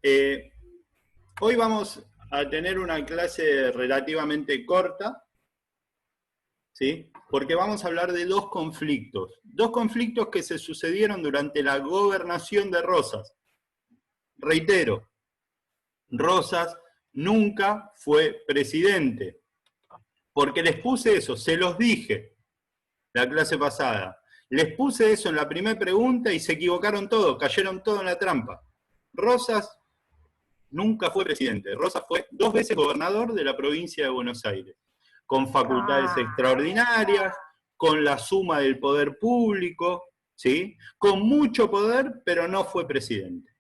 Eh, Hoy vamos a tener una clase relativamente corta, ¿sí? Porque vamos a hablar de dos conflictos que se sucedieron durante la gobernación de Rosas. Reitero, Rosas nunca fue presidente, porque les puse eso, se los dije la clase pasada. Les puse eso en la primera pregunta y se equivocaron todos, cayeron todos en la trampa. Rosas nunca fue presidente. Rosas fue 2 veces gobernador de la provincia de Buenos Aires, con facultades extraordinarias, con la suma del poder público, ¿sí? Con mucho poder, pero no fue presidente.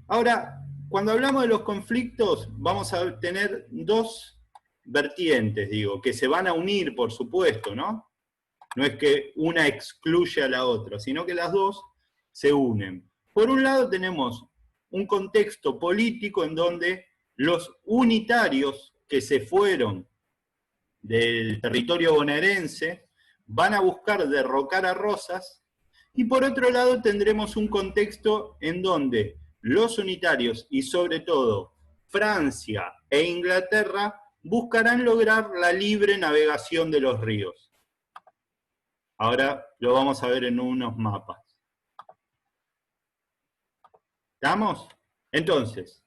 Ahora, cuando hablamos de los conflictos, vamos a tener dos vertientes, digo, que se van a unir, por supuesto, ¿no? No es que una excluye a la otra, sino que las dos se unen. Por un lado tenemos un contexto político en donde los unitarios que se fueron del territorio bonaerense van a buscar derrocar a Rosas, y por otro lado tendremos un contexto en donde los unitarios y sobre todo Francia e Inglaterra buscarán lograr la libre navegación de los ríos. Ahora lo vamos a ver en unos mapas. ¿Estamos? Entonces,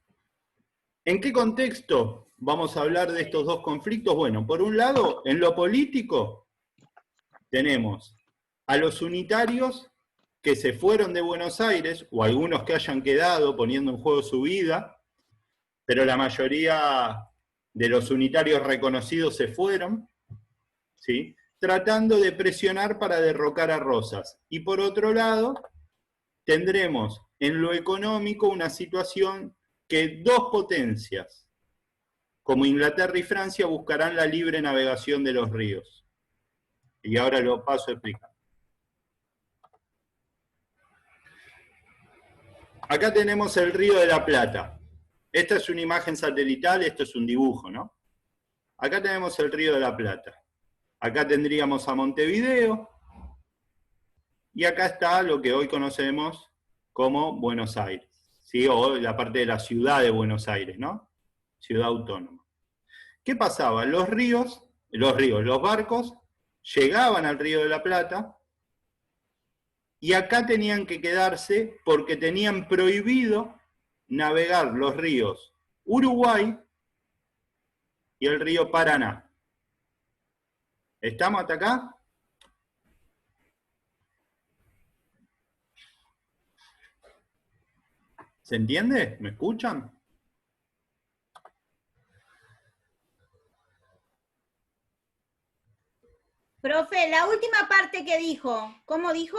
¿en qué contexto vamos a hablar de estos dos conflictos? Bueno, por un lado, en lo político, tenemos a los unitarios que se fueron de Buenos Aires, o algunos que hayan quedado poniendo en juego su vida, pero la mayoría de los unitarios reconocidos se fueron, ¿sí? Tratando de presionar para derrocar a Rosas. Y por otro lado, tendremos en lo económico una situación que dos potencias, como Inglaterra y Francia, buscarán la libre navegación de los ríos. Y ahora lo paso a explicar. Acá tenemos el Río de la Plata. Esta es una imagen satelital, esto es un dibujo, ¿no? Acá tenemos el Río de la Plata. Acá tendríamos a Montevideo, y acá está lo que hoy conocemos como Buenos Aires, ¿sí? O la parte de la ciudad de Buenos Aires, ¿no? Ciudad autónoma. ¿Qué pasaba? Los barcos llegaban al Río de la Plata y acá tenían que quedarse porque tenían prohibido navegar los ríos Uruguay y el río Paraná. ¿Estamos hasta acá? ¿Se entiende? ¿Me escuchan? Profe, la última parte que dijo, ¿cómo dijo?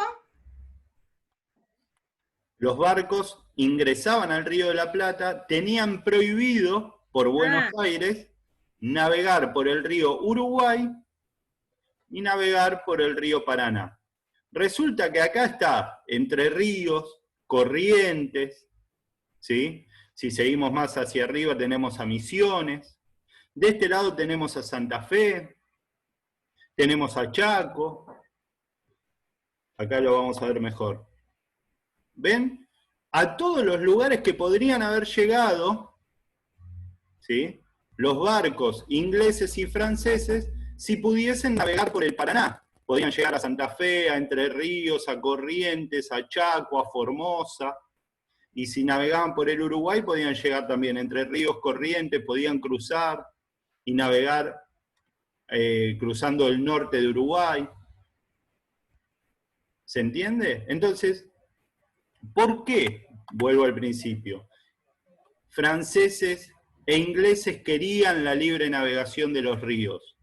Los barcos ingresaban al Río de la Plata, tenían prohibido por Buenos Aires navegar por el río Uruguay y navegar por el río Paraná. Resulta que acá está Entre Ríos, Corrientes, ¿sí? Si seguimos más hacia arriba tenemos a Misiones, de este lado tenemos a Santa Fe, tenemos a Chaco, acá lo vamos a ver mejor. ¿Ven? A todos los lugares que podrían haber llegado, ¿sí? Los barcos ingleses y franceses, si pudiesen navegar por el Paraná. Podían llegar a Santa Fe, a Entre Ríos, a Corrientes, a Chaco, a Formosa, y si navegaban por el Uruguay podían llegar también a Entre Ríos, Corrientes, podían cruzar y navegar cruzando el norte de Uruguay. ¿Se entiende? Entonces, ¿por qué? Vuelvo al principio. Franceses e ingleses querían la libre navegación de los ríos,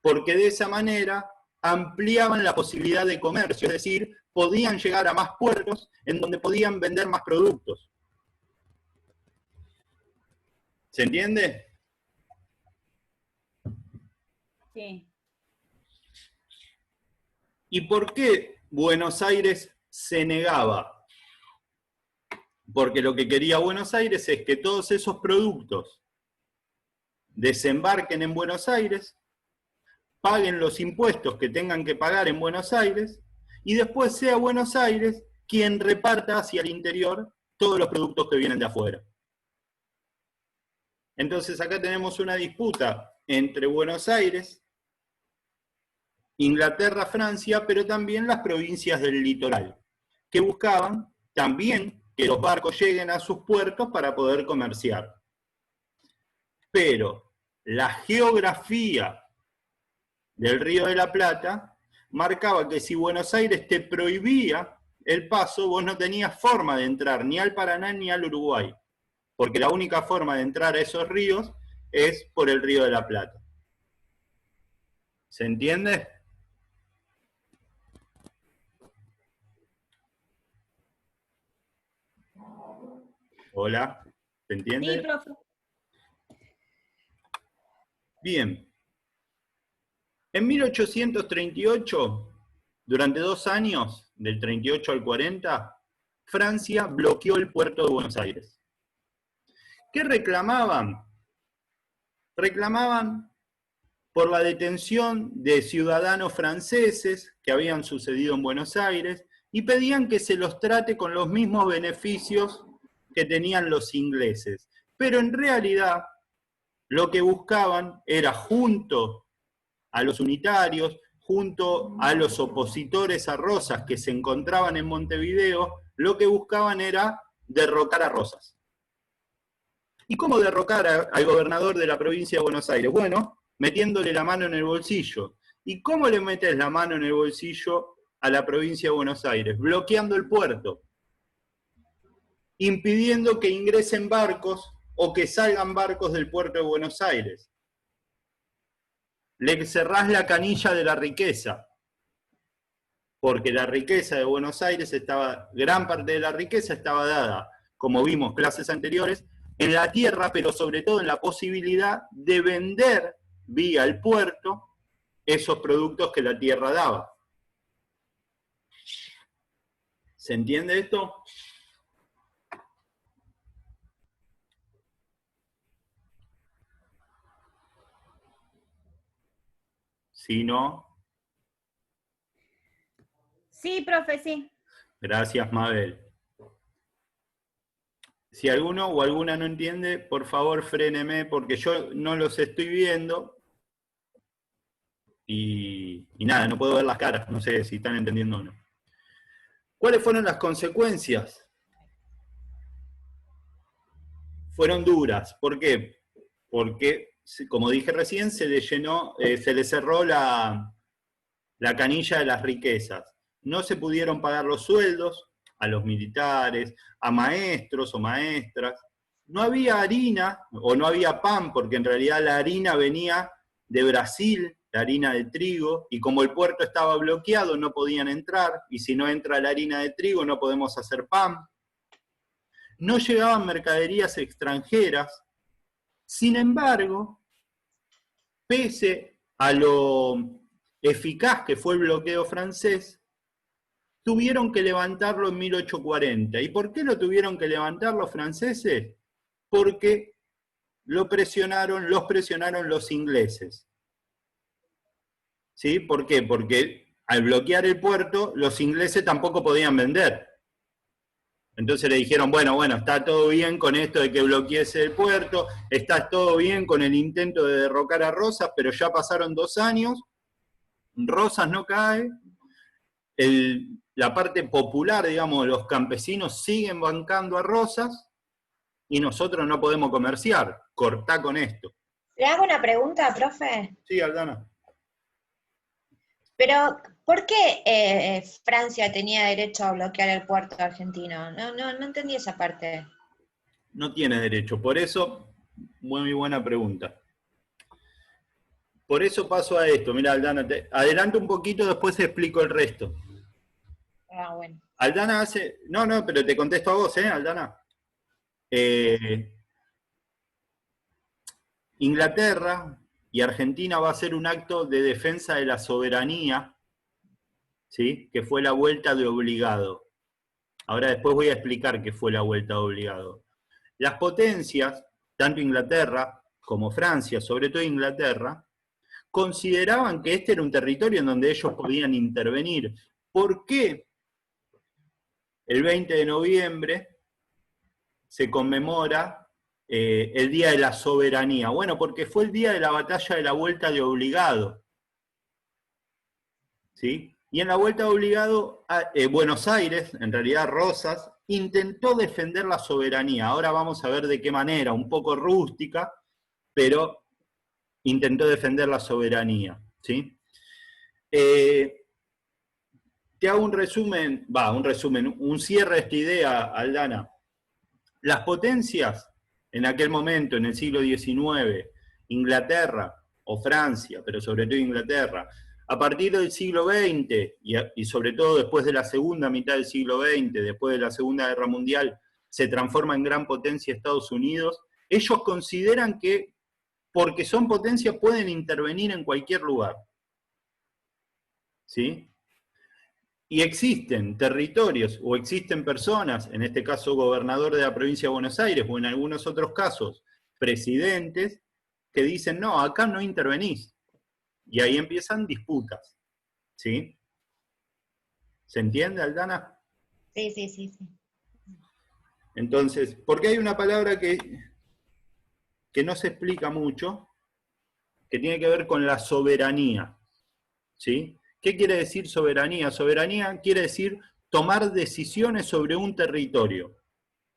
porque de esa manera ampliaban la posibilidad de comercio, es decir, podían llegar a más puertos en donde podían vender más productos. ¿Se entiende? Sí. ¿Y por qué Buenos Aires se negaba? Porque lo que quería Buenos Aires es que todos esos productos desembarquen en Buenos Aires, paguen los impuestos que tengan que pagar en Buenos Aires, y después sea Buenos Aires quien reparta hacia el interior todos los productos que vienen de afuera. Entonces acá tenemos una disputa entre Buenos Aires, Inglaterra, Francia, pero también las provincias del litoral, que buscaban también que los barcos lleguen a sus puertos para poder comerciar. Pero la geografía del Río de la Plata marcaba que si Buenos Aires te prohibía el paso, vos no tenías forma de entrar ni al Paraná ni al Uruguay, porque la única forma de entrar a esos ríos es por el Río de la Plata. ¿Se entiende? Hola, ¿se entiende? Sí, profe. Bien. En 1838, durante 2 años, del 38 al 40, Francia bloqueó el puerto de Buenos Aires. ¿Qué reclamaban? Reclamaban por la detención de ciudadanos franceses que habían sucedido en Buenos Aires y pedían que se los trate con los mismos beneficios que tenían los ingleses. Pero en realidad lo que buscaban era, junto a los unitarios, junto a los opositores a Rosas que se encontraban en Montevideo, lo que buscaban era derrocar a Rosas. ¿Y cómo derrocar al gobernador de la provincia de Buenos Aires? Bueno, metiéndole la mano en el bolsillo. ¿Y cómo le metes la mano en el bolsillo a la provincia de Buenos Aires? Bloqueando el puerto, impidiendo que ingresen barcos o que salgan barcos del puerto de Buenos Aires. Le cerrás la canilla de la riqueza, porque la riqueza de Buenos Aires gran parte de la riqueza estaba dada, como vimos clases anteriores, en la tierra, pero sobre todo en la posibilidad de vender vía el puerto esos productos que la tierra daba. ¿Se entiende esto? Si no... Sí, profe, sí. Gracias, Mabel. Si alguno o alguna no entiende, por favor fréneme, porque yo no los estoy viendo. Y nada, no puedo ver las caras, no sé si están entendiendo o no. ¿Cuáles fueron las consecuencias? Fueron duras. ¿Por qué? Porque, como dije recién, se le cerró la canilla de las riquezas. No se pudieron pagar los sueldos a los militares, a maestros o maestras. No había harina o no había pan, porque en realidad la harina venía de Brasil, la harina de trigo, y como el puerto estaba bloqueado no podían entrar, y si no entra la harina de trigo no podemos hacer pan. No llegaban mercaderías extranjeras. Sin embargo, pese a lo eficaz que fue el bloqueo francés, tuvieron que levantarlo en 1840. ¿Y por qué lo tuvieron que levantar los franceses? Porque los presionaron los ingleses. ¿Sí? ¿Por qué? Porque al bloquear el puerto, los ingleses tampoco podían vender. Entonces le dijeron, bueno, está todo bien con esto de que bloqueese el puerto, está todo bien con el intento de derrocar a Rosas, pero ya pasaron 2 años, Rosas no cae, la parte popular, digamos, los campesinos siguen bancando a Rosas y nosotros no podemos comerciar. Cortá con esto. ¿Le hago una pregunta, profe? Sí, Aldana. Pero, ¿por qué Francia tenía derecho a bloquear el puerto argentino? No entendí esa parte. No tiene derecho. Por eso, muy buena pregunta. Por eso paso a esto. Mira, Aldana, adelanto un poquito, después te explico el resto. Ah, bueno. Aldana hace... No, pero te contesto a vos, Aldana. Inglaterra y Argentina va a hacer un acto de defensa de la soberanía, ¿sí? Que fue la vuelta de obligado. Ahora después voy a explicar qué fue la vuelta de obligado. Las potencias, tanto Inglaterra como Francia, sobre todo Inglaterra, consideraban que este era un territorio en donde ellos podían intervenir. ¿Por qué? El 20 de noviembre se conmemora el Día de la Soberanía? Bueno, porque fue el día de la batalla de la Vuelta de Obligado. ¿Sí? Y en la Vuelta de Obligado, Buenos Aires, en realidad Rosas, intentó defender la soberanía. Ahora vamos a ver de qué manera, un poco rústica, pero intentó defender la soberanía. ¿Sí? Te hago un resumen, un cierre de esta idea, Aldana. Las potencias, en aquel momento, en el siglo XIX, Inglaterra o Francia, pero sobre todo Inglaterra, a partir del siglo XX, y sobre todo después de la segunda mitad del siglo XX, después de la Segunda Guerra Mundial, se transforma en gran potencia Estados Unidos, ellos consideran que, porque son potencias, pueden intervenir en cualquier lugar. ¿Sí? Y existen territorios o existen personas, en este caso gobernador de la provincia de Buenos Aires o en algunos otros casos presidentes, que dicen, no, acá no intervenís. Y ahí empiezan disputas. ¿Sí? ¿Se entiende, Aldana? Sí, sí, sí, sí. Entonces, porque hay una palabra que no se explica mucho, que tiene que ver con la soberanía. ¿Sí? ¿Qué quiere decir soberanía? Soberanía quiere decir tomar decisiones sobre un territorio.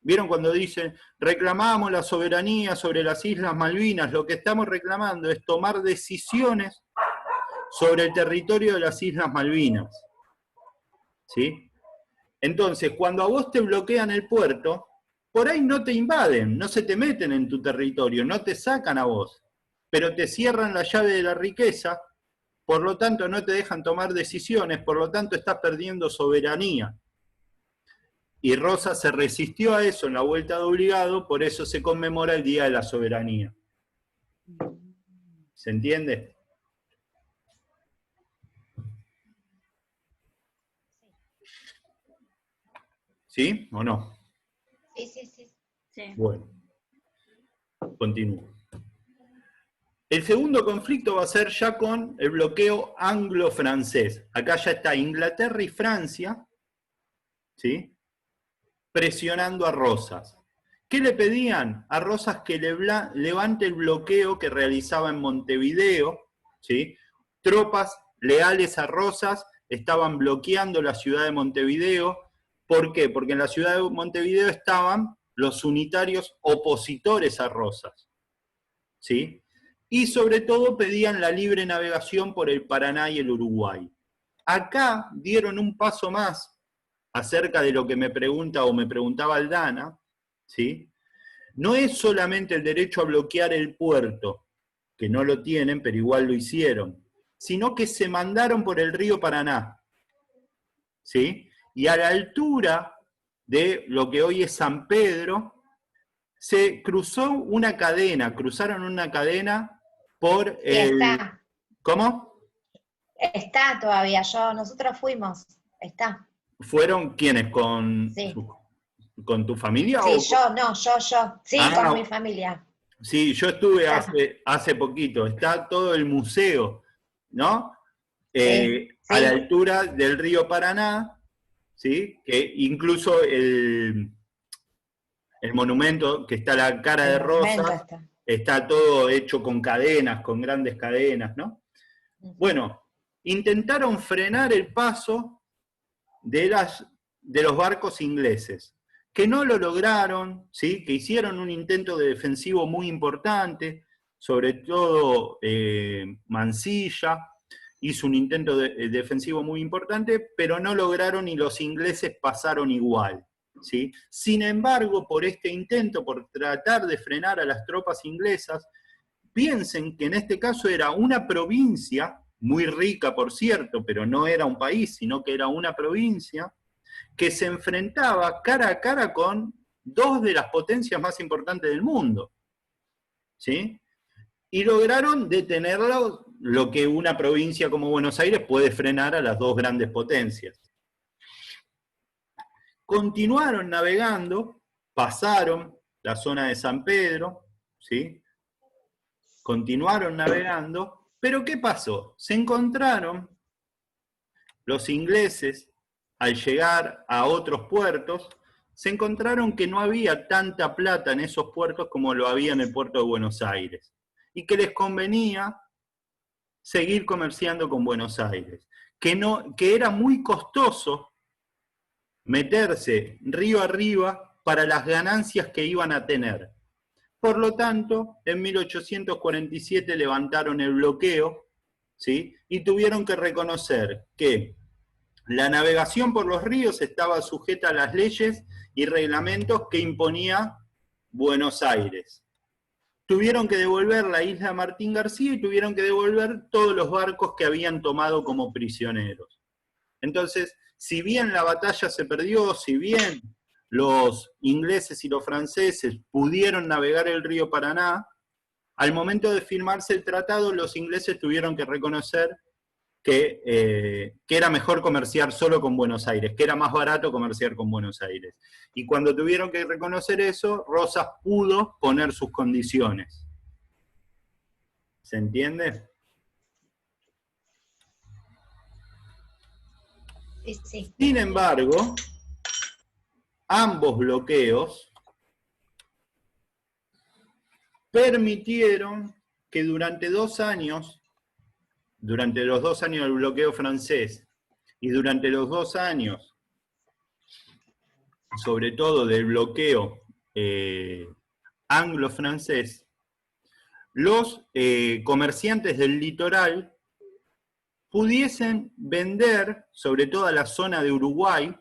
¿Vieron cuando dicen, reclamamos la soberanía sobre las Islas Malvinas? Lo que estamos reclamando es tomar decisiones sobre el territorio de las Islas Malvinas. ¿Sí? Entonces, cuando a vos te bloquean el puerto, por ahí no te invaden, no se te meten en tu territorio, no te sacan a vos, pero te cierran la llave de la riqueza. Por lo tanto, no te dejan tomar decisiones, por lo tanto, estás perdiendo soberanía. Y Rosas se resistió a eso en la Vuelta de Obligado, por eso se conmemora el Día de la Soberanía. ¿Se entiende? ¿Sí o no? Sí, sí, sí. Sí. Bueno, continúo. El segundo conflicto va a ser ya con el bloqueo anglo-francés. Acá ya está Inglaterra y Francia, ¿sí?, presionando a Rosas. ¿Qué le pedían? A Rosas que levante el bloqueo que realizaba en Montevideo, ¿sí? Tropas leales a Rosas estaban bloqueando la ciudad de Montevideo. ¿Por qué? Porque en la ciudad de Montevideo estaban los unitarios opositores a Rosas, ¿sí? Y sobre todo pedían la libre navegación por el Paraná y el Uruguay. Acá dieron un paso más acerca de lo que me pregunta o me preguntaba Aldana, ¿sí? No es solamente el derecho a bloquear el puerto, que no lo tienen, pero igual lo hicieron, sino que se mandaron por el río Paraná, ¿sí? Y a la altura de lo que hoy es San Pedro, se cruzaron una cadena por el... Está. ¿Cómo? Está todavía, nosotros fuimos, está. ¿Fueron quiénes? ¿Con, Sí. con tu familia? Sí, o yo. Sí, con mi familia. Sí, yo estuve hace poquito. Está todo el museo, ¿no? Sí, A la sí. altura del río Paraná, ¿sí? Que incluso el monumento que está a la cara de El monumento Rosas está todo hecho con cadenas, con grandes cadenas, ¿no? Bueno, intentaron frenar el paso de los barcos ingleses, que no lo lograron, ¿sí? Que hicieron un intento de defensivo muy importante, sobre todo Mansilla hizo un intento defensivo muy importante, pero no lograron y los ingleses pasaron igual, ¿sí? Sin embargo, por este intento, por tratar de frenar a las tropas inglesas, piensen que en este caso era una provincia, muy rica por cierto, pero no era un país, sino que era una provincia, que se enfrentaba cara a cara con dos de las potencias más importantes del mundo, ¿sí? Y lograron detenerlo, lo que una provincia como Buenos Aires puede frenar a las dos grandes potencias. Continuaron navegando, pasaron la zona de San Pedro, ¿sí? Continuaron navegando, pero ¿qué pasó? Se encontraron los ingleses, al llegar a otros puertos, se encontraron que no había tanta plata en esos puertos como lo había en el puerto de Buenos Aires, y que les convenía seguir comerciando con Buenos Aires, que era muy costoso meterse río arriba para las ganancias que iban a tener. Por lo tanto, en 1847 levantaron el bloqueo, ¿sí? Y tuvieron que reconocer que la navegación por los ríos estaba sujeta a las leyes y reglamentos que imponía Buenos Aires. Tuvieron que devolver la isla Martín García y tuvieron que devolver todos los barcos que habían tomado como prisioneros. Entonces, si bien la batalla se perdió, si bien los ingleses y los franceses pudieron navegar el río Paraná, al momento de firmarse el tratado, los ingleses tuvieron que reconocer que era mejor comerciar solo con Buenos Aires, que era más barato comerciar con Buenos Aires. Y cuando tuvieron que reconocer eso, Rosas pudo poner sus condiciones. ¿Se entiende? Sí. Sin embargo, ambos bloqueos permitieron que durante los 2 años del bloqueo francés y durante los 2 años, sobre todo del bloqueo anglo-francés, los comerciantes del litoral pudiesen vender, sobre todo a la zona de Uruguay,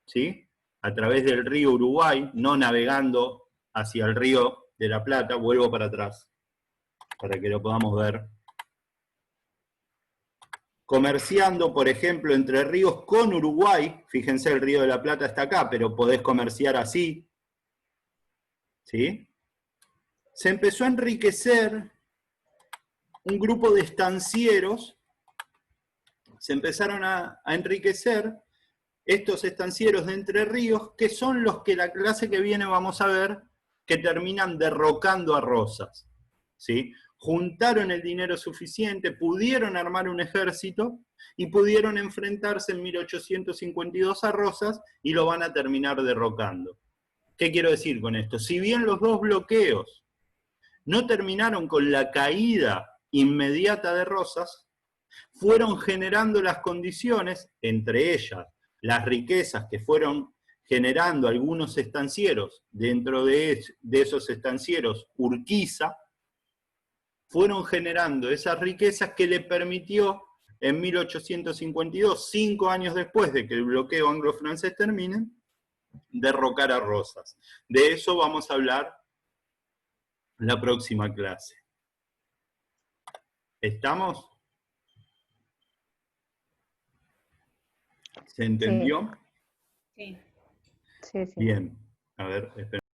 ¿sí? A través del río Uruguay, no navegando hacia el río de la Plata. Vuelvo para atrás, para que lo podamos ver. Comerciando, por ejemplo, Entre Ríos con Uruguay, fíjense, el río de la Plata está acá, pero podés comerciar así, ¿sí? Se empezó a enriquecer un grupo de estancieros, se empezaron a enriquecer estos estancieros de Entre Ríos, que son los que la clase que viene vamos a ver, que terminan derrocando a Rosas, ¿sí? Juntaron el dinero suficiente, pudieron armar un ejército y pudieron enfrentarse en 1852 a Rosas y lo van a terminar derrocando. ¿Qué quiero decir con esto? Si bien los dos bloqueos no terminaron con la caída inmediata de Rosas, fueron generando las condiciones, entre ellas las riquezas que fueron generando algunos estancieros, dentro de esos estancieros Urquiza, fueron generando esas riquezas que le permitió en 1852, 5 años después de que el bloqueo anglo-francés termine, derrocar a Rosas. De eso vamos a hablar la próxima clase. ¿Estamos? ¿Se entendió? Sí. Sí, sí. Bien. A ver, espera.